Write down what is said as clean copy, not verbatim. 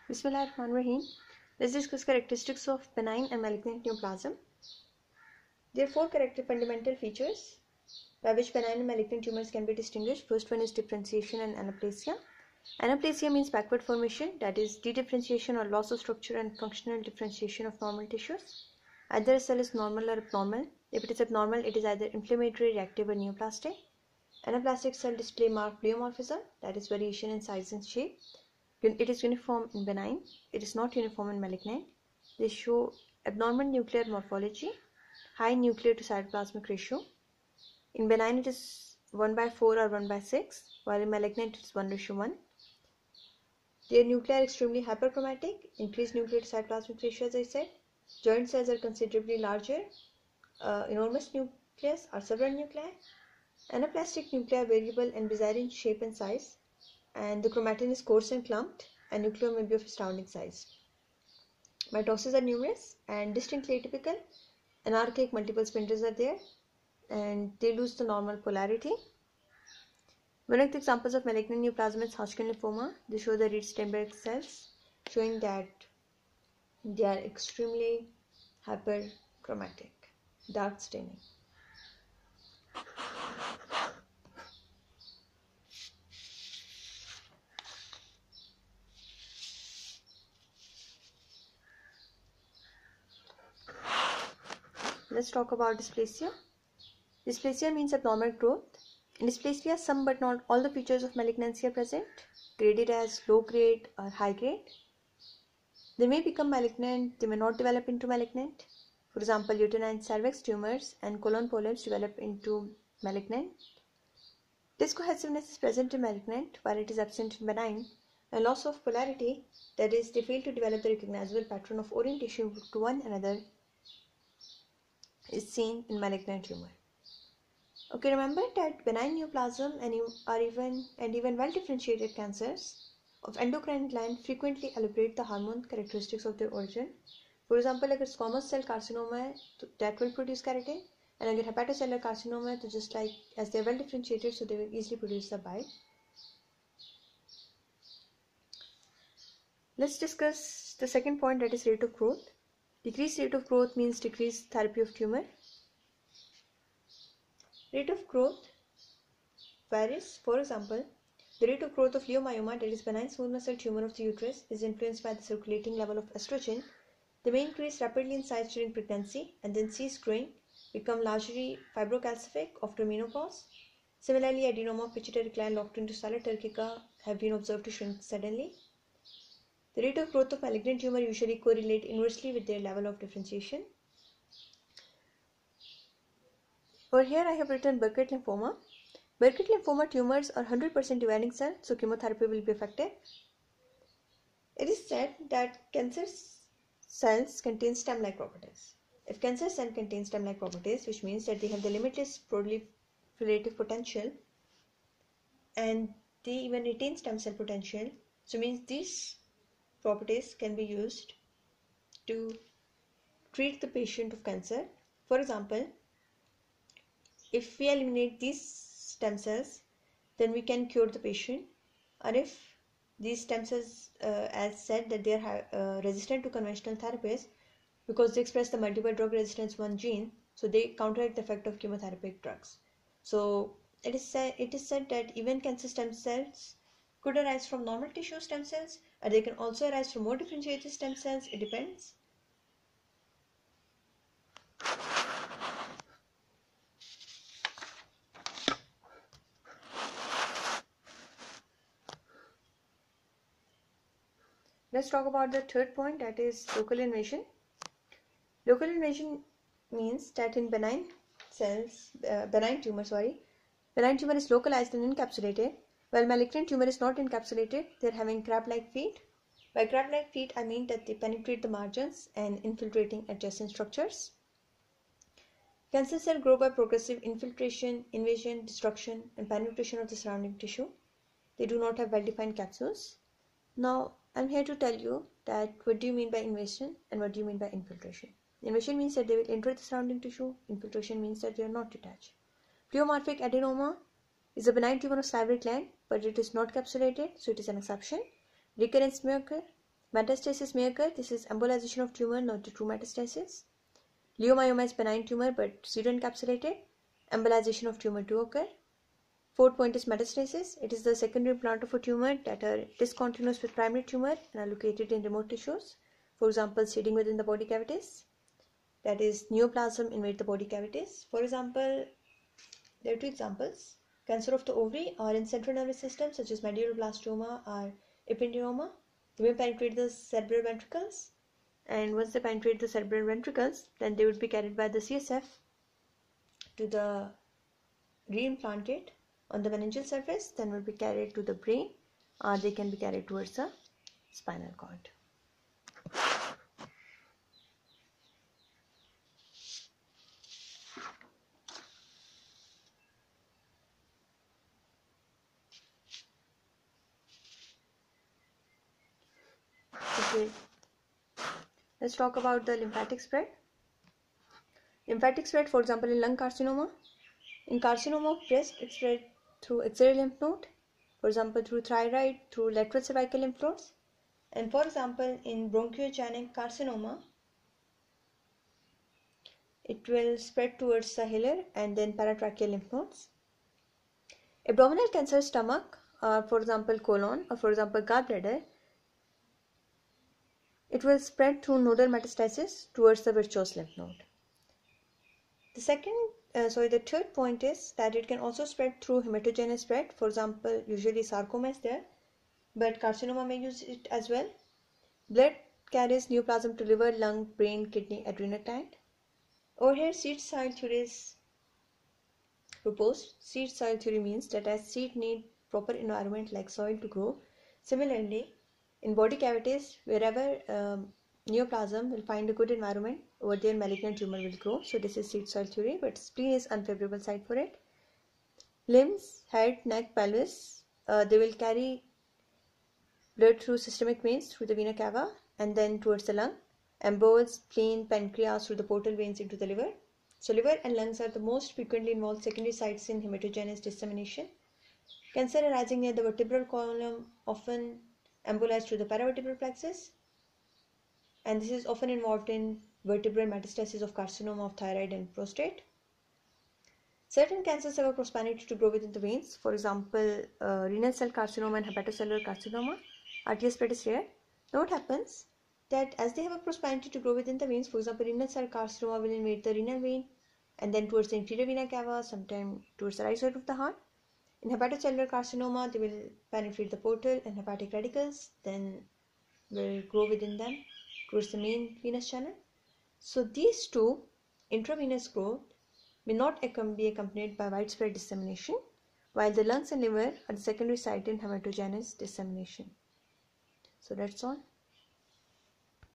Bismillahirrahmanirrahim. Let's discuss characteristics of benign and malignant neoplasm. There are four fundamental features by which benign and malignant tumors can be distinguished. First one is differentiation and anaplasia. Anaplasia means backward formation, that is de-differentiation or loss of structure and functional differentiation of normal tissues. Either a cell is normal or abnormal. If it is abnormal, it is either inflammatory, reactive or neoplastic. Anaplastic cell display marked pleomorphism, that is variation in size and shape. It is uniform in benign. It is not uniform in malignant. They show abnormal nuclear morphology, high nuclear to cytoplasmic ratio. In benign, it is 1/4 or 1/6, while in malignant, it is 1:1. Their nuclei are extremely hyperchromatic, increased nuclear to cytoplasmic ratio, as I said. Joint cells are considerably larger. Enormous nucleus or several nuclei. Anaplastic nuclei are variable and bizarre in shape and size, and the chromatin is coarse and clumped, and nucleus may be of astounding size. Mitosis are numerous and distinctly atypical. Anarchic multiple spindles are there, and they lose the normal polarity. One of the examples of malignant neoplasm is Hodgkin lymphoma. They show the Reed-Steinberg cells, showing that they are extremely hyperchromatic, dark staining. Let's talk about dysplasia. Dysplasia means abnormal growth. In dysplasia, some but not all the features of malignancy are present, graded as low grade or high grade. They may become malignant, they may not develop into malignant. For example, uterine cervix tumors and colon polyps develop into malignant. Discohesiveness is present in malignant while it is absent in benign. A loss of polarity, that is, they fail to develop the recognizable pattern of orientation to one another, is seen in malignant tumor. Okay, remember that benign neoplasm and even well-differentiated cancers of endocrine gland frequently elaborate the hormone characteristics of their origin. For example, अगर squamous cell carcinoma है, that will produce keratin, and अगर hepatocellular carcinoma है, तो just like as they are well-differentiated, so they will easily produce the bile. Let's discuss the second point, that is rate of growth. Decreased rate of growth means decreased therapy of tumor. Rate of growth varies. For example, the rate of growth of leiomyoma, that is benign smooth muscle tumor of the uterus, is influenced by the circulating level of estrogen. They may increase rapidly in size during pregnancy and then cease growing, become largely fibrocalcific after menopause. Similarly, adenoma of pituitary gland locked into salad turcica have been observed to shrink suddenly. The rate of growth of malignant tumor usually correlate inversely with their level of differentiation. Over here I have written Burkitt lymphoma. Burkitt lymphoma tumors are 100% dividing cell, so chemotherapy will be effective. It is said that cancer cells contain stem-like properties. If cancer cell contains stem-like properties, which means that they have the limitless proliferative potential and they even retain stem cell potential, so means these properties can be used to treat the patient of cancer. For example, if we eliminate these stem cells, then we can cure the patient. Or if these stem cells, as said, that they are resistant to conventional therapies because they express the multiple drug resistance 1 gene, so they counteract the effect of chemotherapeutic drugs. So it is said that even cancer stem cells could arise from normal tissue stem cells, or they can also arise from more differentiated stem cells. It depends. Let's talk about the third point, that is local invasion. Local invasion means that in benign tumor is localized and encapsulated, while malignant tumor is not encapsulated. They are having crab-like feet. By crab-like feet, I mean that they penetrate the margins and infiltrating adjacent structures. Cancer cells grow by progressive infiltration, invasion, destruction, and penetration of the surrounding tissue. They do not have well-defined capsules. Now, I'm here to tell you that what do you mean by invasion and what do you mean by infiltration. Invasion means that they will enter the surrounding tissue. Infiltration means that they are not detached. Pleomorphic adenoma is a benign tumor of salivary gland, but it is not capsulated, so it is an exception. Recurrence may occur. Metastasis may occur. This is embolization of tumor, not the true metastasis. Leiomyoma is benign tumor but pseudoencapsulated. Embolization of tumor to occur. Fourth point is metastasis. It is the secondary plant of a tumor that are discontinuous with primary tumor and are located in remote tissues. For example, seeding within the body cavities. That is, neoplasm invade the body cavities. For example, there are two examples. Cancer of the ovary or in central nervous system such as medulloblastoma or ependymoma. They may penetrate the cerebral ventricles, and once they penetrate the cerebral ventricles, then they would be carried by the CSF to the reimplanted on the meningeal surface, then will be carried to the brain, or they can be carried towards the spinal cord. Okay, let's talk about the lymphatic spread. Lymphatic spread, for example, in lung carcinoma. In carcinoma of breast, it spread through axillary lymph node, for example, through thyroid, through lateral cervical lymph nodes. And for example, in bronchiogenic carcinoma, it will spread towards the hilar and then paratracheal lymph nodes. Abdominal cancer, stomach, for example, colon, or for example, gallbladder, it will spread through nodal metastasis towards the Virchow's lymph node. The third point is that it can also spread through hematogenous spread. For example, usually sarcoma is there, but carcinoma may use it as well. Blood carries neoplasm to liver, lung, brain, kidney, adrenal gland. Over here, seed soil theory is proposed. Seed soil theory means that as seed need proper environment like soil to grow, similarly, in body cavities, wherever neoplasm will find a good environment, over there malignant tumor will grow. So this is seed soil theory, but spleen is unfavorable site for it. Limbs, head, neck, pelvis, they will carry blood through systemic veins through the vena cava and then towards the lung. Emboles, spleen, pancreas through the portal veins into the liver. So liver and lungs are the most frequently involved secondary sites in hematogenous dissemination. Cancer arising near the vertebral column often embolized through the paravertebral plexus, and this is often involved in vertebral metastasis of carcinoma of thyroid and prostate. Certain cancers have a prosperity to grow within the veins. For example, renal cell carcinoma and hepatocellular carcinoma. RTS spread is rare. Now what happens that as they have a prosperity to grow within the veins, for example, renal cell carcinoma will invade the renal vein and then towards the interior vena cava, sometimes towards the right side of the heart. In hepatocellular carcinoma, they will penetrate the portal and hepatic radicals, then will grow within them towards the main venous channel. So these two, intravenous growth, may not be accompanied by widespread dissemination, while the lungs and liver are the secondary site in hematogenous dissemination. So that's all.